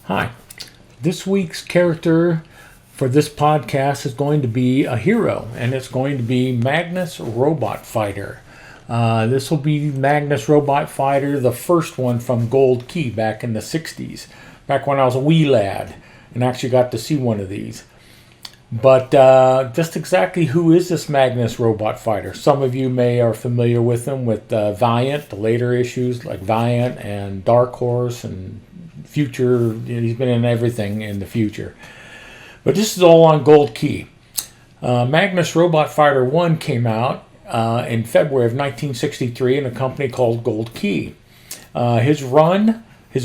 Hi. This week's character for this podcast is going to be a hero, and it's going to be Magnus Robot Fighter. This will be Magnus Robot Fighter, the first one from Gold Key back in the 60s, back when I was a wee lad and actually got to see one of these. But just exactly who is this Magnus Robot Fighter? Some of you may are familiar with him with Valiant, the later issues like Valiant and Dark Horse and Future. He's been in everything in the Future. But this is all on Gold Key. Magnus Robot Fighter 1 came out in February of 1963 in a company called Gold Key. His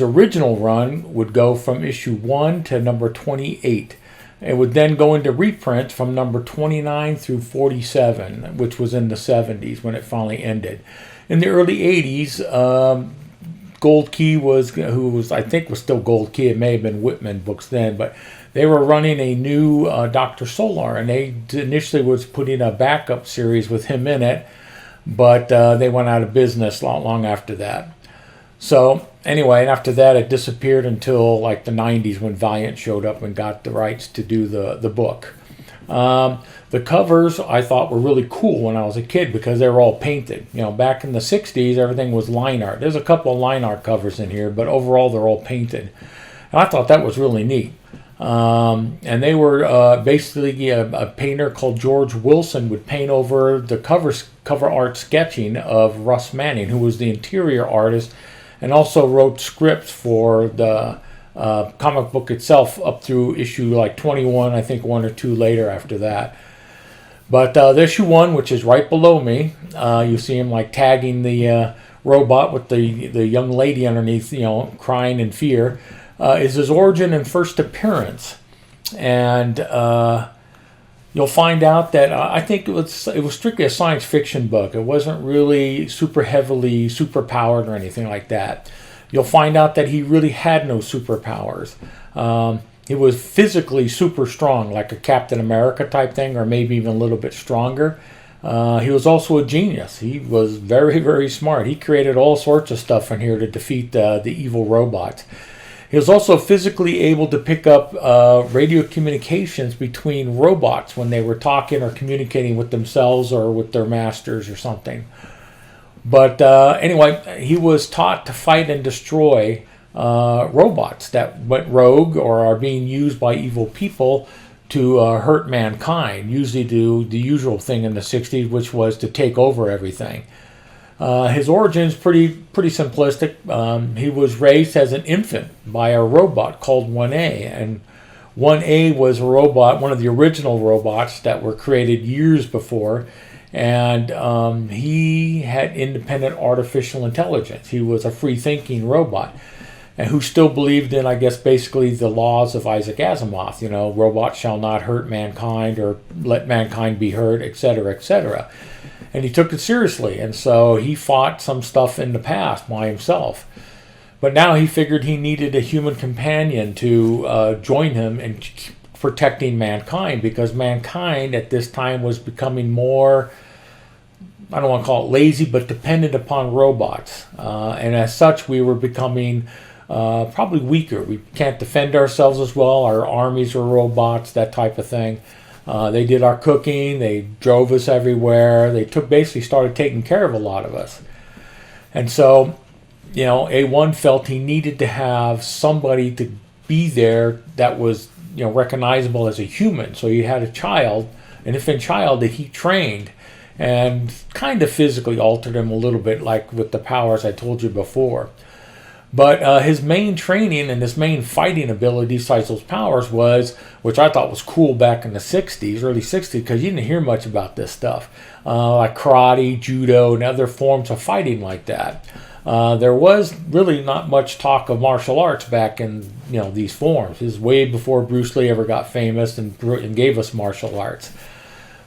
original run would go from issue 1 to number 28. It would then go into reprint from number 29 through 47, which was in the 70s when it finally ended. In the early 80s, Gold Key I think was still Gold Key. It may have been Whitman Books then, but they were running a new Dr. Solar, and they initially was putting a backup series with him in it, but they went out of business long after that. So anyway, after that it disappeared until like the 90s when Valiant showed up and got the rights to do the book. The covers I thought were really cool when I was a kid because they were all painted. Back in the 60s everything was line art. There's a couple of line art covers in here, but overall they're all painted. And I thought that was really neat. And they were basically a painter called George Wilson would paint over the cover art sketching of Russ Manning, who was the interior artist and also wrote scripts for the comic book itself up through issue like 21, I think one or two later after that. But the issue 1, which is right below me, you see him like tagging the robot with the young lady underneath, crying in fear, is his origin and first appearance. And you'll find out that I think it was strictly a science fiction book. It wasn't really super heavily superpowered or anything like that. You'll find out that he really had no superpowers. He was physically super strong, like a Captain America type thing, or maybe even a little bit stronger. He was also a genius. He was very, very smart. He created all sorts of stuff in here to defeat the evil robots. He was also physically able to pick up radio communications between robots when they were talking or communicating with themselves or with their masters or something. But anyway, he was taught to fight and destroy robots that went rogue or are being used by evil people to hurt mankind, usually do the usual thing in the 60s, which was to take over everything. His origin is pretty simplistic. He was raised as an infant by a robot called 1A, and 1A was a robot, one of the original robots that were created years before, and he had independent artificial intelligence. He was a free-thinking robot, and who still believed in, I guess, basically the laws of Isaac Asimov. Robots shall not hurt mankind or let mankind be hurt, etc., etc. And he took it seriously, and so he fought some stuff in the past by himself. But now he figured he needed a human companion to join him in protecting mankind, because mankind at this time was becoming more, I don't want to call it lazy, but dependent upon robots. And as such, we were becoming probably weaker. We can't defend ourselves as well. Our armies are robots, that type of thing. They did our cooking. They drove us everywhere. They basically started taking care of a lot of us. And so, A1 felt he needed to have somebody to be there that was, recognizable as a human. So he had a child, an infant child that he trained and kind of physically altered him a little bit, like with the powers I told you before. But his main training and his main fighting ability, besides those powers, was, which I thought was cool back in the 60s, early 60s, because you didn't hear much about this stuff, like karate, judo, and other forms of fighting like that. There was really not much talk of martial arts back in these forms. This is way before Bruce Lee ever got famous and gave us martial arts.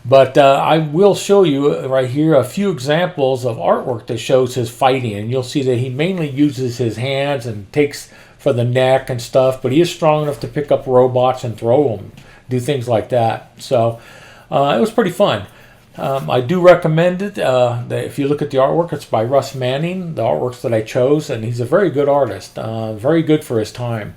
But I will show you right here a few examples of artwork that shows his fighting. And you'll see that he mainly uses his hands and takes for the neck and stuff. But he is strong enough to pick up robots and throw them, do things like that. So it was pretty fun. I do recommend it. That if you look at the artwork, it's by Russ Manning, the artworks that I chose. And he's a very good artist. Very good for his time.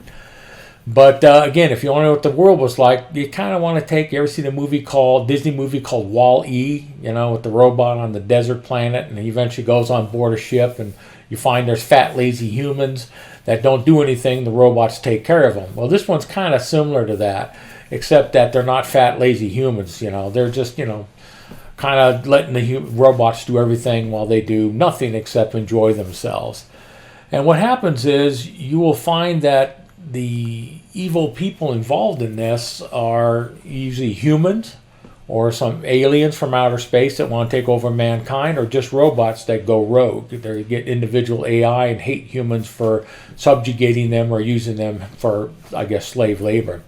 But again, if you want to know what the world was like, you kind of want to take. You ever seen a Disney movie called Wall-E? You know, with the robot on the desert planet, and he eventually goes on board a ship, and you find there's fat, lazy humans that don't do anything. The robots take care of them. Well, this one's kind of similar to that, except that they're not fat, lazy humans. You know, they're just kind of letting the robots do everything while they do nothing except enjoy themselves. And what happens is you will find that the evil people involved in this are usually humans or some aliens from outer space that want to take over mankind, or just robots that go rogue. They get individual AI and hate humans for subjugating them or using them for, I guess, slave labor.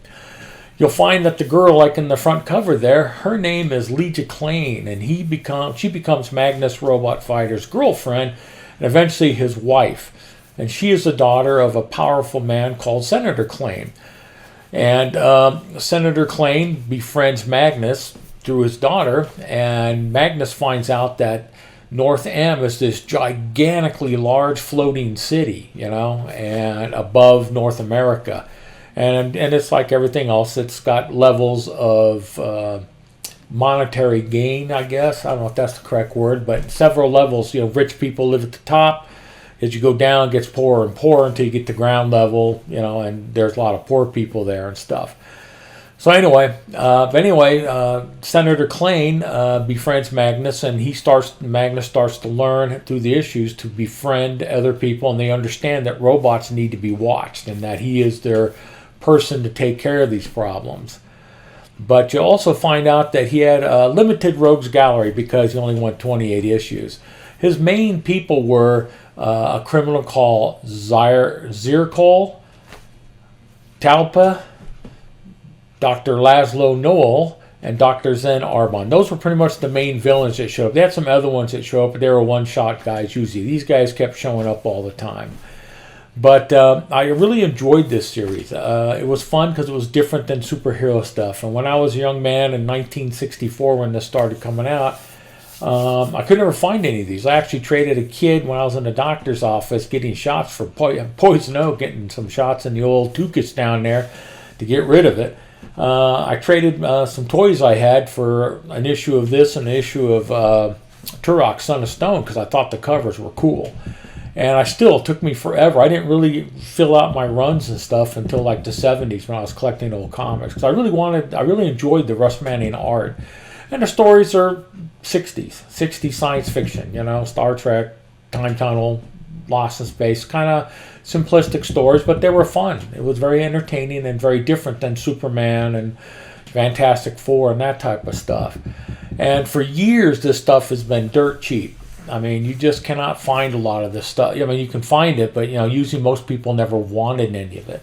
You'll find that the girl, like in the front cover there, her name is Legia Klein, and she becomes Magnus Robot Fighter's girlfriend and eventually his wife. And she is the daughter of a powerful man called Senator Klein. And Senator Klein befriends Magnus through his daughter, and Magnus finds out that North M is this gigantically large floating city, and above North America. And it's like everything else. It's got levels of monetary gain, I guess. I don't know if that's the correct word, but several levels. Rich people live at the top. As you go down, it gets poorer and poorer until you get to ground level, and there's a lot of poor people there and stuff. So anyway, Senator Klein befriends Magnus, and Magnus starts to learn through the issues to befriend other people, and they understand that robots need to be watched and that he is their person to take care of these problems. But you also find out that he had a limited rogues gallery because he only won 28 issues. His main people were a criminal called Zirkol, Talpa, Dr. Laszlo Noel, and Dr. Zen Arbon. Those were pretty much the main villains that showed up. They had some other ones that show up, but they were one-shot guys usually. These guys kept showing up all the time. But I really enjoyed this series. It was fun because it was different than superhero stuff. And when I was a young man in 1964 when this started coming out, I could never find any of these. I actually traded a kid when I was in the doctor's office getting shots for poison oak, getting some shots in the old Tukis down there to get rid of it. I traded some toys I had for an issue of this and an issue of Turok, Son of Stone, because I thought the covers were cool. And it took me forever. I didn't really fill out my runs and stuff until like the 70s when I was collecting old comics. Because I really enjoyed the Russ Manning art. And the stories are 60s science fiction, Star Trek, Time Tunnel, Lost in Space, kind of simplistic stories, but they were fun. It was very entertaining and very different than Superman and Fantastic Four and that type of stuff. And for years, this stuff has been dirt cheap. I mean, you just cannot find a lot of this stuff. I mean, you can find it, but, usually most people never wanted any of it.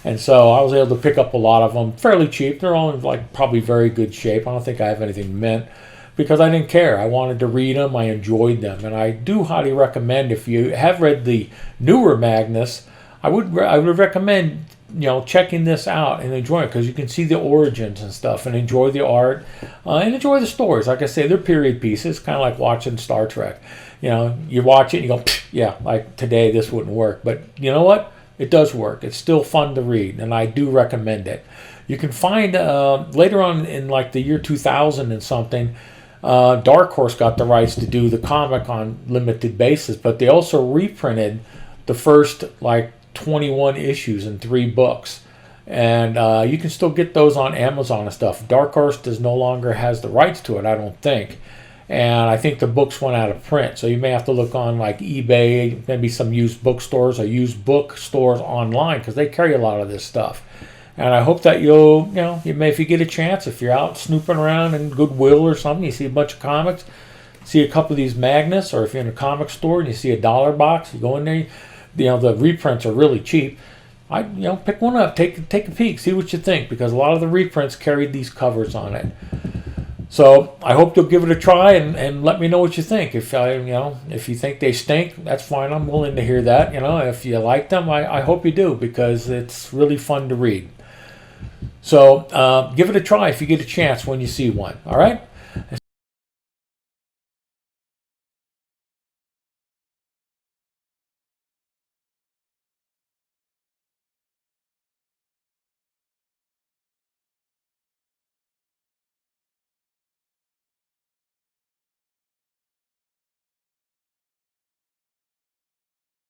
And so I was able to pick up a lot of them fairly cheap. They're all in probably very good shape. I don't think I have anything mint because I didn't care. I wanted to read them. I enjoyed them. And I do highly recommend, if you have read the newer Magnus, I would recommend, checking this out and enjoying it because you can see the origins and stuff and enjoy the art and enjoy the stories. Like I say, they're period pieces, kind of like watching Star Trek. You watch it and you go, yeah, like today this wouldn't work. But you know what? It does work. It's still fun to read, and I do recommend it. You can find later on in like the year 2000 and something, Dark Horse got the rights to do the comic on limited basis, but they also reprinted the first 21 issues in 3 books. And you can still get those on Amazon and stuff. Dark Horse no longer has the rights to it, I don't think. And I think the books went out of print. So you may have to look on eBay, maybe some used bookstores or used bookstores online because they carry a lot of this stuff. And I hope that if you get a chance, if you're out snooping around in Goodwill or something, you see a bunch of comics, see a couple of these Magnus, or if you're in a comic store and you see a $1 box, you go in there, the reprints are really cheap. Pick one up, take a peek, see what you think, because a lot of the reprints carried these covers on it. So I hope you'll give it a try and let me know what you think. If you think they stink, that's fine. I'm willing to hear that. If you like them, I hope you do because it's really fun to read. So give it a try if you get a chance when you see one. All right.